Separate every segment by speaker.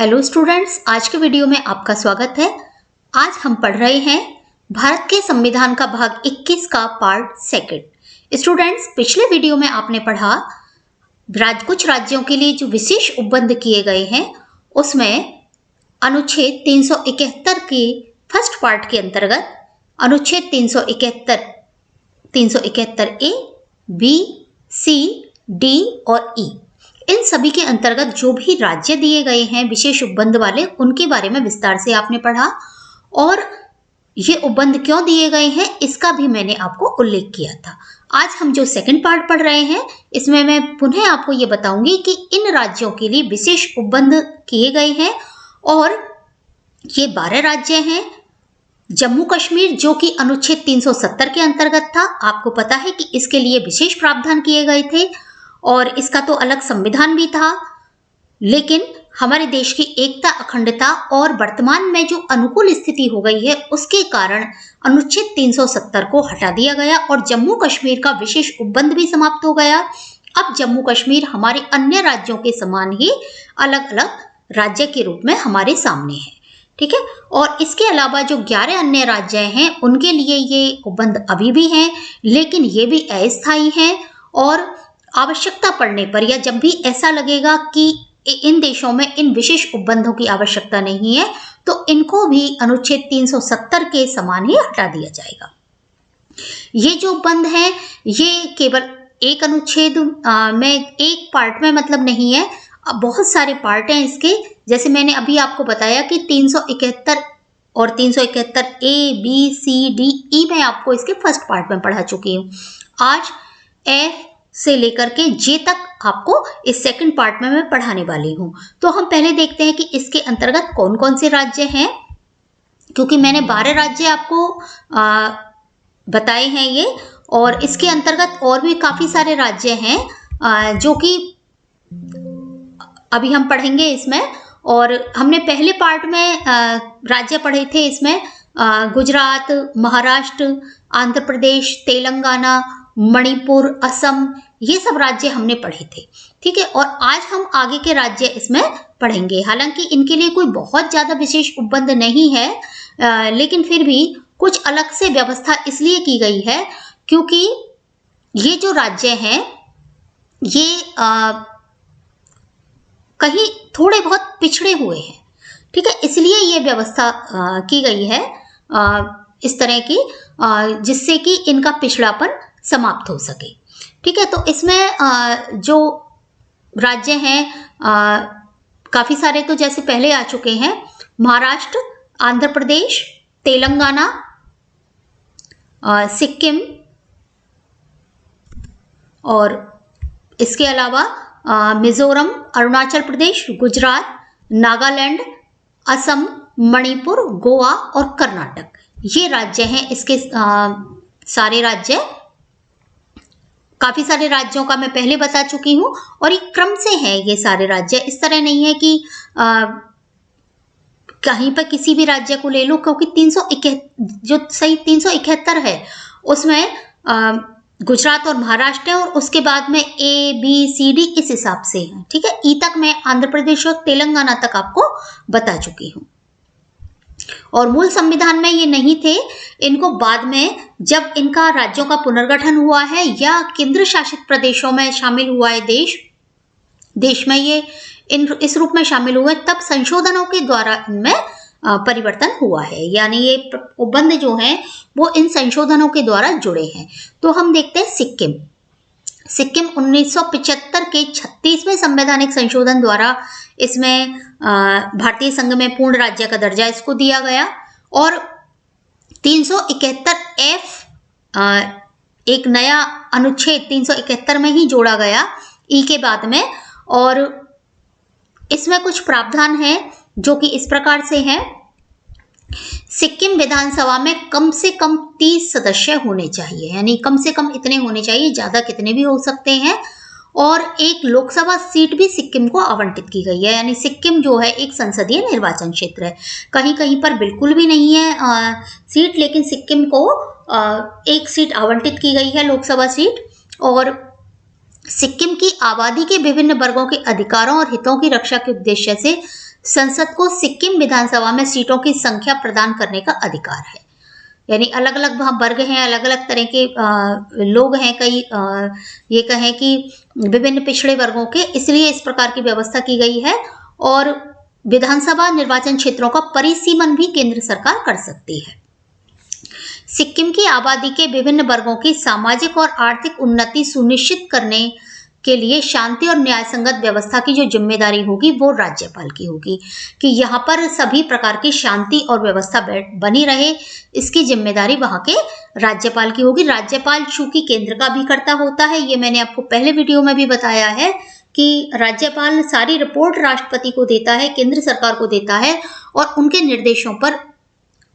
Speaker 1: Hello students, आज के video में आपका स्वागत है। आज हम पढ़ रहे हैं भारत के संविधान का भाग 21 का पार्ट सेकंड। स्टूडेंट्स, पिछले वीडियो में आपने पढ़ा कुछ राज्यों के लिए जो विशेष उपबंध किए गए हैं उसमें अनुच्छेद 371 के फर्स्ट पार्ट के अंतर्गत अनुच्छेद 371 ए, बी, सी, डी और ई, इन सभी के अंतर्गत जो भी राज्य दिए गए हैं विशेष उपबंध वाले, उनके बारे में विस्तार से आपने पढ़ा और ये उपबंध क्यों दिए गए हैं इसका भी मैंने आपको उल्लेख किया था। आज हम जो सेकंड पार्ट पढ़ रहे हैं इसमें मैं पुनः आपको ये बताऊंगी कि इन राज्यों के लिए विशेष उपबंध किए गए हैं और ये 12 राज्य हैं। जम्मू कश्मीर जो कि अनुच्छेद 370 के अंतर्गत था, आपको पता है कि इसके लिए विशेष प्रावधान किए गए थे और इसका तो अलग संविधान भी था, लेकिन हमारे देश की एकता, अखंडता और वर्तमान में जो अनुकूल स्थिति हो गई है उसके कारण अनुच्छेद 370 को हटा दिया गया और जम्मू कश्मीर का विशेष उपबंध भी समाप्त हो गया। अब जम्मू कश्मीर हमारे अन्य राज्यों के समान ही अलग अलग राज्य के रूप में हमारे सामने है, ठीक है। और इसके अलावा जो 11 अन्य राज्य हैं उनके लिए ये उपबंध अभी भी हैं, लेकिन ये भी अस्थायी हैं और आवश्यकता पड़ने पर या जब भी ऐसा लगेगा कि इन देशों में इन विशेष उपबंधों की आवश्यकता नहीं है तो इनको भी अनुच्छेद 370 के समान ही हटा दिया जाएगा। ये जो उपबंध है ये केवल एक अनुच्छेद में, एक पार्ट में मतलब नहीं है, बहुत सारे पार्ट हैं इसके। जैसे मैंने अभी आपको बताया कि 371 और 371 ए, बी, सी, डी, ई मैं आपको इसके फर्स्ट पार्ट में पढ़ा चुकी हूँ। आज एफ से लेकर के जे तक आपको इस सेकंड पार्ट में मैं पढ़ाने वाली हूँ। तो हम पहले देखते हैं कि इसके अंतर्गत कौन कौन से राज्य हैं, क्योंकि मैंने 12 राज्य आपको बताए हैं ये, और इसके अंतर्गत और भी काफी सारे राज्य हैं जो कि अभी हम पढ़ेंगे इसमें। और हमने पहले पार्ट में राज्य पढ़े थे इसमें गुजरात, महाराष्ट्र, आंध्र प्रदेश, तेलंगाना, मणिपुर, असम, ये सब राज्य हमने पढ़े थे, ठीक है। और आज हम आगे के राज्य इसमें पढ़ेंगे। हालांकि इनके लिए कोई बहुत ज्यादा विशेष उपबंध नहीं है, लेकिन फिर भी कुछ अलग से व्यवस्था इसलिए की गई है क्योंकि ये जो राज्य हैं ये कहीं थोड़े बहुत पिछड़े हुए हैं, ठीक है, इसलिए ये व्यवस्था की गई है इस तरह की, जिससे कि इनका पिछड़ापन समाप्त हो सके, ठीक है। तो इसमें जो राज्य हैं काफी सारे तो जैसे पहले आ चुके हैं, महाराष्ट्र, आंध्र प्रदेश, तेलंगाना, सिक्किम, और इसके अलावा मिजोरम, अरुणाचल प्रदेश, गुजरात, नागालैंड, असम, मणिपुर, गोवा और कर्नाटक, ये राज्य हैं। इसके सारे राज्य, काफी सारे राज्यों का मैं पहले बता चुकी हूँ और एक क्रम से है ये सारे राज्य। इस तरह नहीं है कि कहीं पर किसी भी राज्य को ले लो, क्योंकि 371 है उसमें गुजरात और महाराष्ट्र है और उसके बाद में ए, बी, सी, डी इस हिसाब से है, ठीक है। ई तक मैं आंध्र प्रदेश और तेलंगाना तक आपको बता चुकी हूँ। और मूल संविधान में ये नहीं थे, इनको बाद में जब इनका राज्यों का पुनर्गठन हुआ है या केंद्र शासित प्रदेशों में शामिल हुआ है देश में ये इस रूप में शामिल हुए, तब संशोधनों के द्वारा इनमें परिवर्तन हुआ है। यानी ये उपबंध जो हैं वो इन संशोधनों के द्वारा जुड़े हैं। तो हम देखते हैं सिक्किम 1975 के 36वें संवैधानिक संशोधन द्वारा इसमें भारतीय संघ में पूर्ण राज्य का दर्जा इसको दिया गया और 371 एफ एक नया अनुच्छेद 371 में ही जोड़ा गया ई के बाद में, और इसमें कुछ प्रावधान है जो कि इस प्रकार से हैं। सिक्किम विधानसभा में कम से कम 30 सदस्य होने चाहिए, यानी कम से कम इतने होने चाहिए, ज्यादा कितने भी हो सकते हैं, और एक लोकसभा सीट भी सिक्किम को आवंटित की गई है। यानी सिक्किम जो है एक संसदीय निर्वाचन क्षेत्र है, कहीं कहीं पर बिल्कुल भी नहीं है सीट, लेकिन सिक्किम को एक सीट आवंटित की गई है, लोकसभा सीट। और सिक्किम की आबादी के विभिन्न वर्गों के अधिकारों और हितों की रक्षा के उद्देश्य से संसद को सिक्किम विधानसभा में सीटों की संख्या प्रदान करने का अधिकार है। यानी अलग अलग वहाँ वर्ग हैं, अलग अलग तरह के लोग हैं, कई ये कहें कि विभिन्न पिछड़े वर्गों के, इसलिए इस प्रकार की व्यवस्था की गई है। और विधानसभा निर्वाचन क्षेत्रों का परिसीमन भी केंद्र सरकार कर सकती है। सिक्किम की आबादी के विभिन्न वर्गों की सामाजिक और आर्थिक उन्नति सुनिश्चित करने के लिए शांति और न्याय संगत व्यवस्था की जो जिम्मेदारी होगी वो राज्यपाल की होगी, कि यहाँ पर सभी प्रकार की शांति और व्यवस्था बनी रहे, इसकी जिम्मेदारी वहाँ के राज्यपाल की होगी। राज्यपाल चूंकि केंद्र का भी कर्ता होता है, ये मैंने आपको पहले वीडियो में भी बताया है कि राज्यपाल सारी रिपोर्ट राष्ट्रपति को देता है, केंद्र सरकार को देता है और उनके निर्देशों पर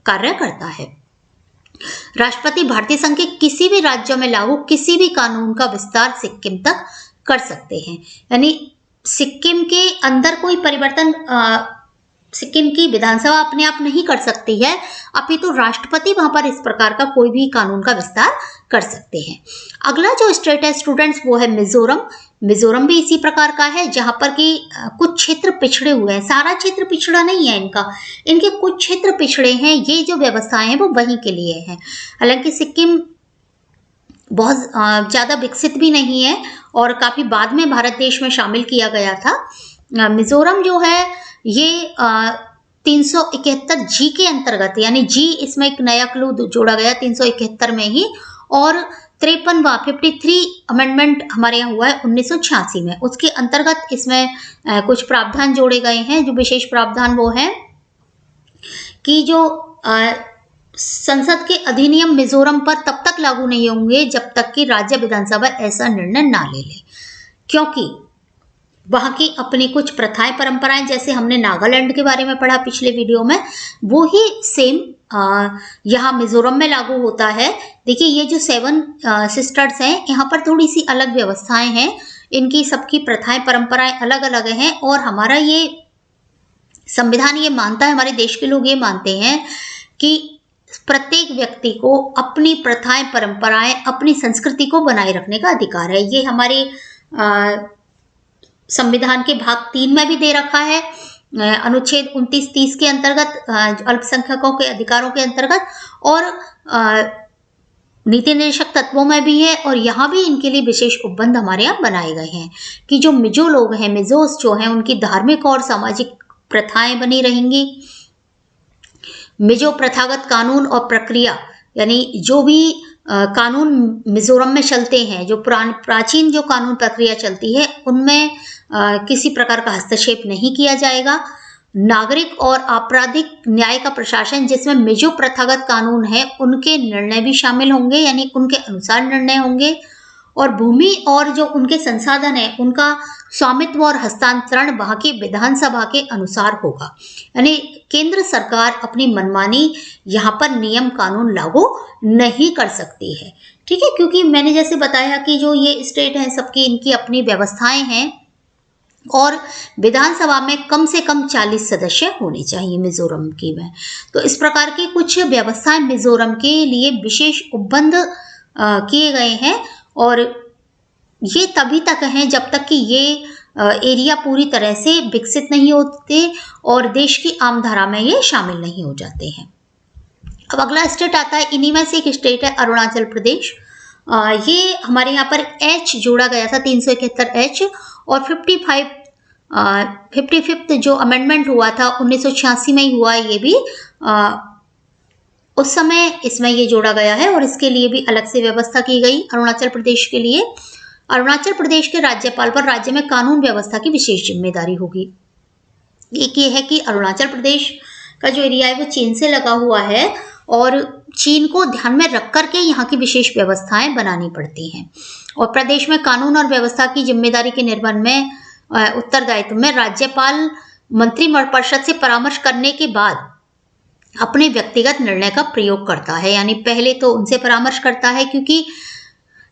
Speaker 1: कार्य करता है। राष्ट्रपति भारतीय संघ के किसी भी राज्य में लागू किसी भी कानून का विस्तार सिक्किम तक कर सकते हैं। यानी सिक्किम के अंदर कोई परिवर्तन सिक्किम की विधानसभा अपने आप नहीं कर सकती है, अपितु राष्ट्रपति वहां पर इस प्रकार का कोई भी कानून का विस्तार कर सकते हैं। अगला जो स्टेट है स्टूडेंट्स वो है मिजोरम। मिजोरम भी इसी प्रकार का है, जहां पर कि कुछ क्षेत्र पिछड़े हुए हैं, सारा क्षेत्र पिछड़ा नहीं है इनका, इनके कुछ क्षेत्र पिछड़े हैं। ये जो व्यवस्थाएं हैं वो वहीं के लिए है। हालांकि सिक्किम बहुत ज़्यादा विकसित भी नहीं है और काफ़ी बाद में भारत देश में शामिल किया गया था। मिजोरम जो है ये 371 जी के अंतर्गत, यानी जी इसमें एक नया क्लू जोड़ा गया 371 में ही, और 53 अमेंडमेंट हमारे यहाँ हुआ है 1986 में, उसके अंतर्गत इसमें कुछ प्रावधान जोड़े गए हैं। जो विशेष प्रावधान वो है कि जो संसद के अधिनियम मिजोरम पर तब तक लागू नहीं होंगे जब तक कि राज्य विधानसभा ऐसा निर्णय ना ले ले, क्योंकि वहाँ की अपनी कुछ प्रथाएं परंपराएं, जैसे हमने नागालैंड के बारे में पढ़ा पिछले वीडियो में, वो ही सेम यहाँ मिजोरम में लागू होता है। देखिए ये जो 7 सिस्टर्स हैं, यहाँ पर थोड़ी सी अलग व्यवस्थाएं हैं, इनकी सबकी प्रथाएं परंपराएं अलग अलग हैं। और हमारा ये संविधान ये मानता है, हमारे देश के लोग ये मानते हैं कि प्रत्येक व्यक्ति को अपनी प्रथाएं परंपराएं, अपनी संस्कृति को बनाए रखने का अधिकार है। ये हमारे संविधान के भाग 3 में भी दे रखा है, अनुच्छेद 29-30 के अंतर्गत, अल्पसंख्यकों के अधिकारों के अंतर्गत, और नीति निर्देशक तत्वों में भी है। और यहाँ भी इनके लिए विशेष उपबंध हमारे यहाँ बनाए गए हैं कि जो मिजो लोग हैं, मिजोस जो हैं, उनकी धार्मिक और सामाजिक प्रथाएं बनी रहेंगी। मिजो प्रथागत कानून और प्रक्रिया, यानी जो भी कानून मिजोरम में चलते हैं, जो प्राचीन जो कानून प्रक्रिया चलती है, उनमें किसी प्रकार का हस्तक्षेप नहीं किया जाएगा। नागरिक और आपराधिक न्याय का प्रशासन, जिसमें मिजो प्रथागत कानून है, उनके निर्णय भी शामिल होंगे, यानी उनके अनुसार निर्णय होंगे। और भूमि और जो उनके संसाधन है, उनका स्वामित्व और हस्तांतरण वहाँ की विधानसभा के अनुसार होगा। यानी केंद्र सरकार अपनी मनमानी यहाँ पर नियम कानून लागू नहीं कर सकती है, ठीक है, क्योंकि मैंने जैसे बताया कि जो ये स्टेट हैं सबकी इनकी अपनी व्यवस्थाएं हैं और विधानसभा में कम से कम 40 सदस्य होने चाहिए मिजोरम की में। तो इस प्रकार की कुछ व्यवस्थाएं मिजोरम के लिए विशेष उपबंध किए गए हैं और ये तभी तक हैं जब तक कि ये एरिया पूरी तरह से विकसित नहीं होते और देश की आम धारा में ये शामिल नहीं हो जाते हैं। अब अगला स्टेट आता है, इन्हीं में से एक स्टेट है अरुणाचल प्रदेश। ये हमारे यहाँ पर H जोड़ा गया था 371H और 55th जो अमेंडमेंट हुआ था 1986 में ही हुआ है, ये भी उस समय इसमें ये जोड़ा गया है और इसके लिए भी अलग से व्यवस्था की गई अरुणाचल प्रदेश के लिए। अरुणाचल प्रदेश के राज्यपाल पर राज्य में कानून व्यवस्था की विशेष जिम्मेदारी होगी। एक ये है कि अरुणाचल प्रदेश का जो एरिया है वो चीन से लगा हुआ है और चीन को ध्यान में रख करके यहाँ की विशेष व्यवस्थाएं बनानी पड़ती हैं और प्रदेश में कानून और व्यवस्था की जिम्मेदारी के निर्वहन में उत्तरदायित्व में राज्यपाल मंत्रिपरिषद से परामर्श करने के बाद अपने व्यक्तिगत निर्णय का प्रयोग करता है। यानी पहले तो उनसे परामर्श करता है क्योंकि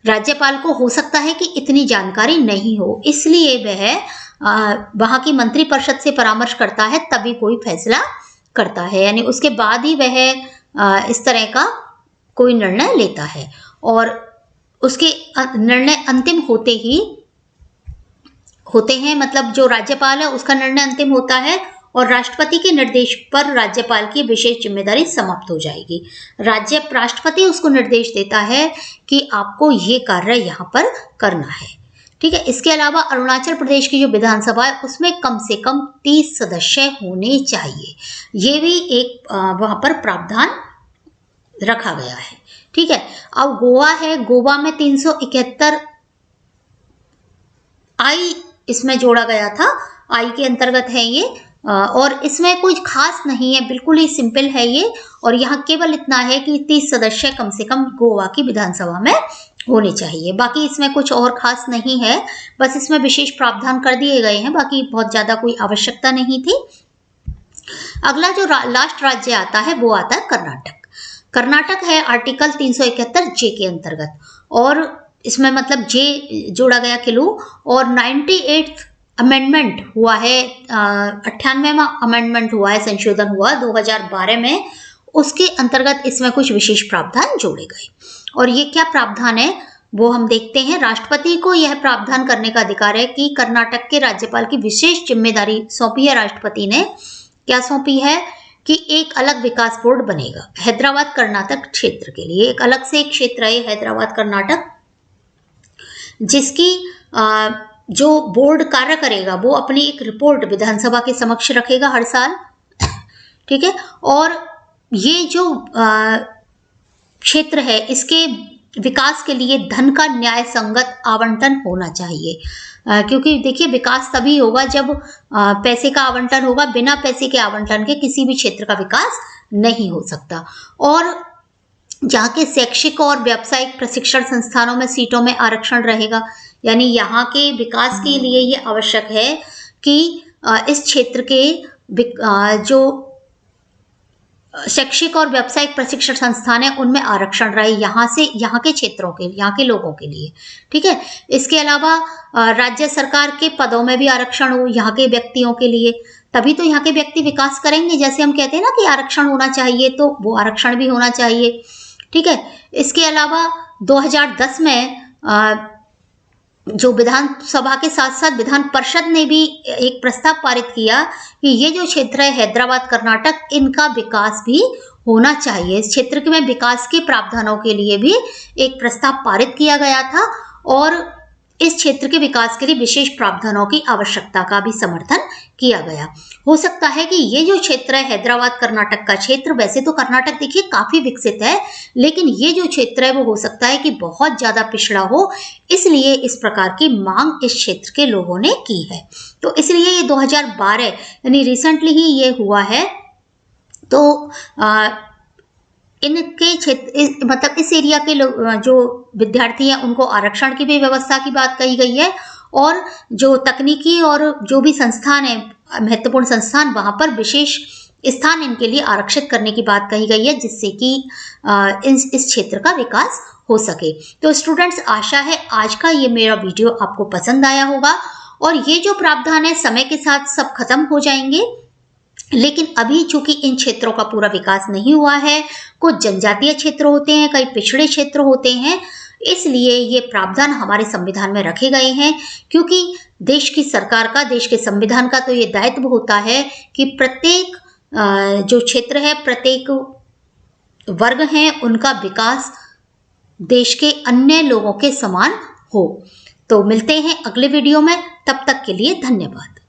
Speaker 1: राज्यपाल को हो सकता है कि इतनी जानकारी नहीं हो, इसलिए वह वहाँ की मंत्रिपरिषद से परामर्श करता है तभी कोई फैसला करता है। यानी उसके बाद ही वह इस तरह का कोई निर्णय लेता है और उसके निर्णय अंतिम होते हैं, मतलब जो राज्यपाल है उसका निर्णय अंतिम होता है और राष्ट्रपति के निर्देश पर राज्यपाल की विशेष जिम्मेदारी समाप्त हो जाएगी। राष्ट्रपति उसको निर्देश देता है कि आपको ये कार्य यहाँ पर करना है। ठीक है। इसके अलावा अरुणाचल प्रदेश की जो विधानसभा है उसमें कम से कम 30 सदस्य होने चाहिए। ये भी एक वहां पर प्रावधान रखा गया है। ठीक है। अब गोवा है, गोवा में 371 आई इसमें जोड़ा गया था, आई के अंतर्गत है ये, और इसमें कुछ खास नहीं है, बिल्कुल ही सिंपल है ये। और यहाँ केवल इतना है कि 30 सदस्य कम से कम गोवा की विधानसभा में होने चाहिए। बाकी इसमें कुछ और खास नहीं है, बस इसमें विशेष प्रावधान कर दिए गए हैं, बाकी बहुत ज्यादा कोई आवश्यकता नहीं थी। अगला जो लास्ट राज्य आता है वो आता है कर्नाटक। कर्नाटक है आर्टिकल 371 जे के अंतर्गत, और इसमें मतलब जे जोड़ा गया किलो, और 98th अमेंडमेंट हुआ है, 98वां अमेंडमेंट हुआ है, संशोधन हुआ 2012 में, उसके अंतर्गत इसमें कुछ विशेष प्रावधान जोड़े गए। और ये क्या प्रावधान है वो हम देखते हैं। राष्ट्रपति को यह प्रावधान करने का अधिकार है कि कर्नाटक के राज्यपाल की विशेष जिम्मेदारी सौंपी है राष्ट्रपति ने। क्या सौंपी है कि एक अलग विकास बोर्ड बनेगा हैदराबाद कर्नाटक क्षेत्र के लिए। एक अलग से एक क्षेत्र है हैदराबाद कर्नाटक, जिसकी जो बोर्ड कार्य करेगा वो अपनी एक रिपोर्ट विधानसभा के समक्ष रखेगा हर साल। ठीक है। और ये जो क्षेत्र है इसके विकास के लिए धन का न्याय संगत आवंटन होना चाहिए, क्योंकि देखिए विकास तभी होगा जब पैसे का आवंटन होगा। बिना पैसे के आवंटन के किसी भी क्षेत्र का विकास नहीं हो सकता। और जहाँ के शैक्षिक और व्यावसायिक प्रशिक्षण संस्थानों में सीटों में आरक्षण रहेगा, यानी यहाँ के विकास के लिए ये आवश्यक है कि इस क्षेत्र के जो शैक्षिक और व्यावसायिक प्रशिक्षण संस्थान है उनमें आरक्षण रहे, यहाँ से यहाँ के क्षेत्रों के, यहाँ के लोगों के लिए। ठीक है। इसके अलावा राज्य सरकार के पदों में भी आरक्षण हो यहाँ के व्यक्तियों के लिए, तभी तो यहाँ के व्यक्ति विकास करेंगे। जैसे हम कहते हैं ना कि आरक्षण होना चाहिए, तो वो आरक्षण भी होना चाहिए। ठीक है। इसके अलावा 2010 में जो विधानसभा के साथ साथ विधान परिषद ने भी एक प्रस्ताव पारित किया कि ये जो क्षेत्र है हैदराबाद कर्नाटक, इनका विकास भी होना चाहिए। इस क्षेत्र में विकास के प्रावधानों के लिए भी एक प्रस्ताव पारित किया गया था, और इस क्षेत्र के विकास के लिए विशेष प्रावधानों की आवश्यकता का भी समर्थन किया गया। हो सकता है कि ये जो क्षेत्र है हैदराबाद कर्नाटक का क्षेत्र, वैसे तो कर्नाटक देखिए काफी विकसित है, लेकिन ये जो क्षेत्र है वो हो सकता है कि बहुत ज्यादा पिछड़ा हो, इसलिए इस प्रकार की मांग इस क्षेत्र के लोगों ने की है। तो इसलिए ये 2012 यानी रिसेंटली ही ये हुआ है। तो इनके क्षेत्र मतलब इस एरिया के लोग जो विद्यार्थी हैं उनको आरक्षण की भी व्यवस्था की बात कही गई है, और जो तकनीकी और जो भी संस्थान है महत्वपूर्ण संस्थान, वहां पर विशेष स्थान इनके लिए आरक्षित करने की बात कही गई है, जिससे कि इस क्षेत्र का विकास हो सके। तो स्टूडेंट्स, आशा है आज का ये मेरा वीडियो आपको पसंद आया होगा, और ये जो प्रावधान है समय के साथ सब खत्म हो जाएंगे, लेकिन अभी चूंकि इन क्षेत्रों का पूरा विकास नहीं हुआ है, कुछ जनजातीय क्षेत्र होते हैं, कई पिछड़े क्षेत्र होते हैं, इसलिए ये प्रावधान हमारे संविधान में रखे गए हैं। क्योंकि देश की सरकार का, देश के संविधान का तो ये दायित्व होता है कि प्रत्येक जो क्षेत्र है, प्रत्येक वर्ग है, उनका विकास देश के अन्य लोगों के समान हो। तो मिलते हैं अगले वीडियो में, तब तक के लिए धन्यवाद।